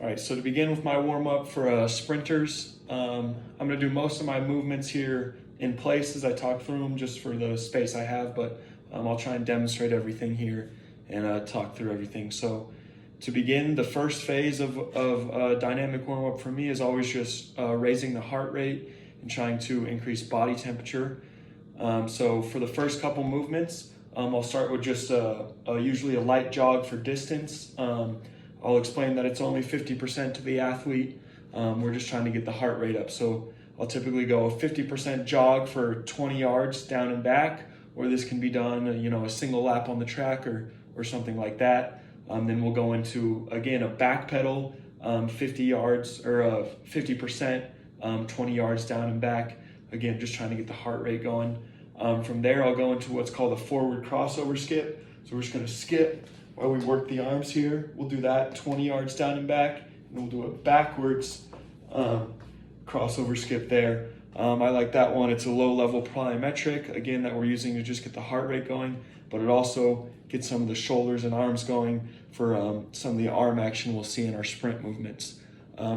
All right, so to begin with my warm-up for sprinters, I'm gonna do most of my movements here in place as I talk through them just for the space I have, but I'll try and demonstrate everything here and talk through everything. So to begin, the first phase of dynamic warm-up for me is always just raising the heart rate and trying to increase body temperature. So for the first couple movements, I'll start with just usually a light jog for distance. I'll explain that it's only 50% to the athlete. We're just trying to get the heart rate up. So I'll typically go a 50% jog for 20 yards down and back, or this can be done, a single lap on the track or something like that. Then we'll go into, again, a back pedal, 50 yards or 50%, 20 yards down and back. Again, just trying to get the heart rate going. From there, I'll go into what's called a forward crossover skip. So we're just gonna skip while we work the arms here. We'll do that 20 yards down and back, and we'll do a backwards crossover skip there. I like that one. It's a low level plyometric, again, that we're using to just get the heart rate going, but it also gets some of the shoulders and arms going for some of the arm action we'll see in our sprint movements.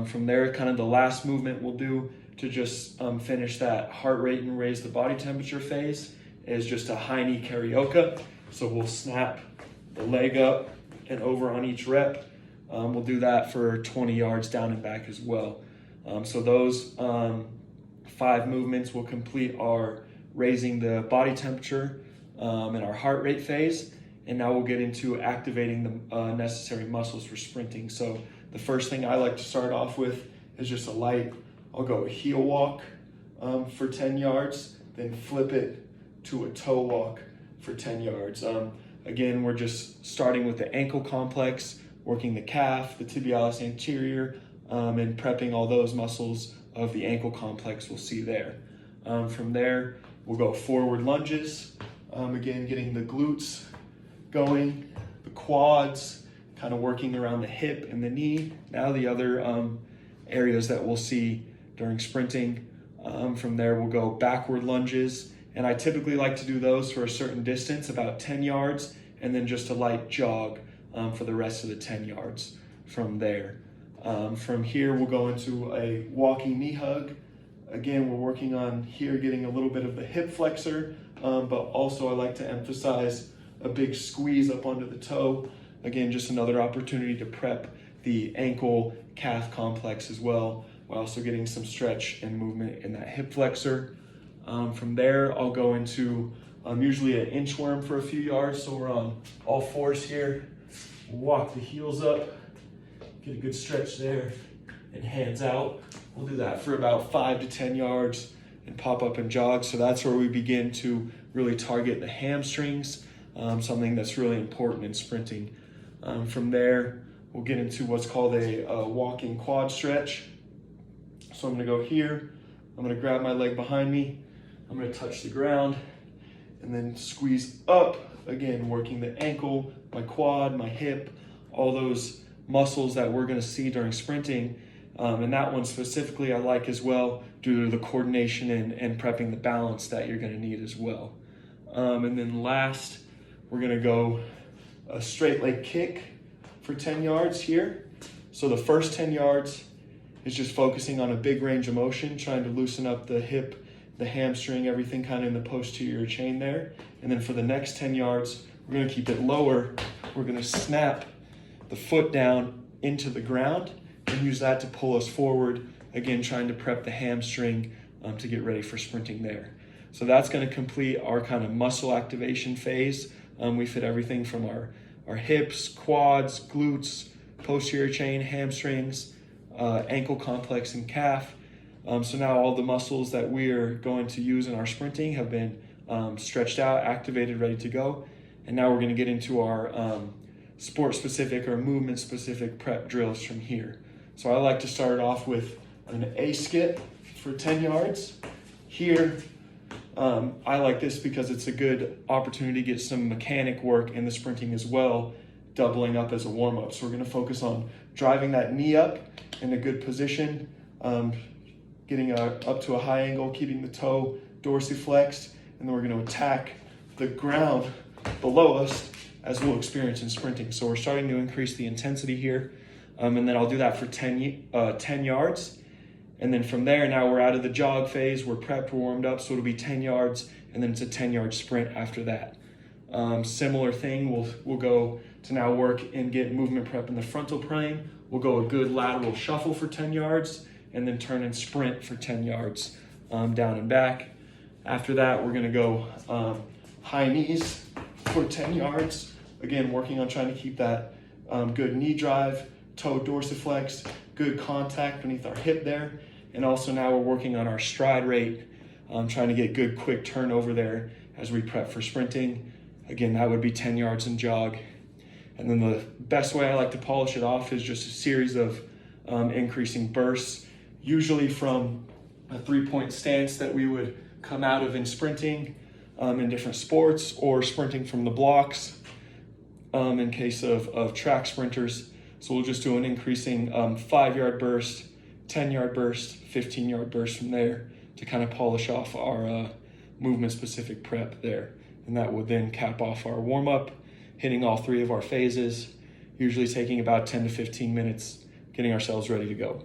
From there, kind of the last movement we'll do to just finish that heart rate and raise the body temperature phase is just a high knee karaoke. So we'll snap the leg up and over on each rep. We'll do that for 20 yards down and back as well. So those 5 movements will complete our raising the body temperature and our heart rate phase. And now we'll get into activating the necessary muscles for sprinting. So the first thing I like to start off with is just a light, I'll go a heel walk for 10 yards, then flip it to a toe walk for 10 yards. Again, we're just starting with the ankle complex, working the calf, the tibialis anterior, and prepping all those muscles of the ankle complex we'll see there. From there, we'll go forward lunges. Again, getting the glutes going, the quads, kind of working around the hip and the knee. Now the other areas that we'll see during sprinting. From there, we'll go backward lunges. And I typically like to do those for a certain distance, about 10 yards, and then just a light jog for the rest of the 10 yards from there. From here, we'll go into a walking knee hug. Again, we're working on here getting a little bit of the hip flexor, but also I like to emphasize a big squeeze up onto the toe. Again, just another opportunity to prep the ankle calf complex as well, while also getting some stretch and movement in that hip flexor. From there, I'll go into usually an inchworm for a few yards. So we're on all fours here. We'll walk the heels up, get a good stretch there, and hands out. We'll do that for about 5 to 10 yards and pop up and jog. So that's where we begin to really target the hamstrings, something that's really important in sprinting. From there, we'll get into what's called a walking quad stretch. So I'm gonna go here, I'm gonna grab my leg behind me, I'm gonna touch the ground, and then squeeze up, again, working the ankle, my quad, my hip, all those muscles that we're gonna see during sprinting. And that one specifically I like as well due to the coordination and prepping the balance that you're gonna need as well. And then last, we're gonna go a straight leg kick for 10 yards here. So the first 10 yards is just focusing on a big range of motion, trying to loosen up the hip, the hamstring, everything kind of in the posterior chain there. And then for the next 10 yards, we're gonna keep it lower. We're gonna snap the foot down into the ground and use that to pull us forward. Again, trying to prep the hamstring to get ready for sprinting there. So that's gonna complete our kind of muscle activation phase. We fit everything from our hips, quads, glutes, posterior chain, hamstrings, ankle complex, and calf. So now all the muscles that we're going to use in our sprinting have been stretched out, activated, ready to go. And now we're gonna get into our sport-specific or movement-specific prep drills from here. So I like to start off with an A skip for 10 yards. Here, I like this because it's a good opportunity to get some mechanic work in the sprinting as well, doubling up as a warm-up. So we're gonna focus on driving that knee up in a good position, getting up to a high angle, keeping the toe dorsiflexed, and then we're gonna attack the ground below us as we'll experience in sprinting. So we're starting to increase the intensity here. And then I'll do that for 10 yards. And then from there, now we're out of the jog phase. We're prepped, we're warmed up, so it'll be 10 yards, and then it's a 10-yard sprint after that. Similar thing, we'll go to now work and get movement prep in the frontal plane. We'll go a good lateral shuffle for 10 yards, and then turn and sprint for 10 yards down and back. After that, we're gonna go high knees for 10 yards. Again, working on trying to keep that good knee drive, toe dorsiflex, good contact beneath our hip there. And also now we're working on our stride rate, trying to get good quick turnover there as we prep for sprinting. Again, that would be 10 yards and jog. And then the best way I like to polish it off is just a series of increasing bursts, usually from a 3-point stance that we would come out of in sprinting in different sports, or sprinting from the blocks in case of track sprinters. So we'll just do an increasing 5-yard burst, 10-yard burst, 15-yard burst from there to kind of polish off our movement-specific prep there. And that would then cap off our warm-up, hitting all 3 of our phases, usually taking about 10 to 15 minutes, getting ourselves ready to go.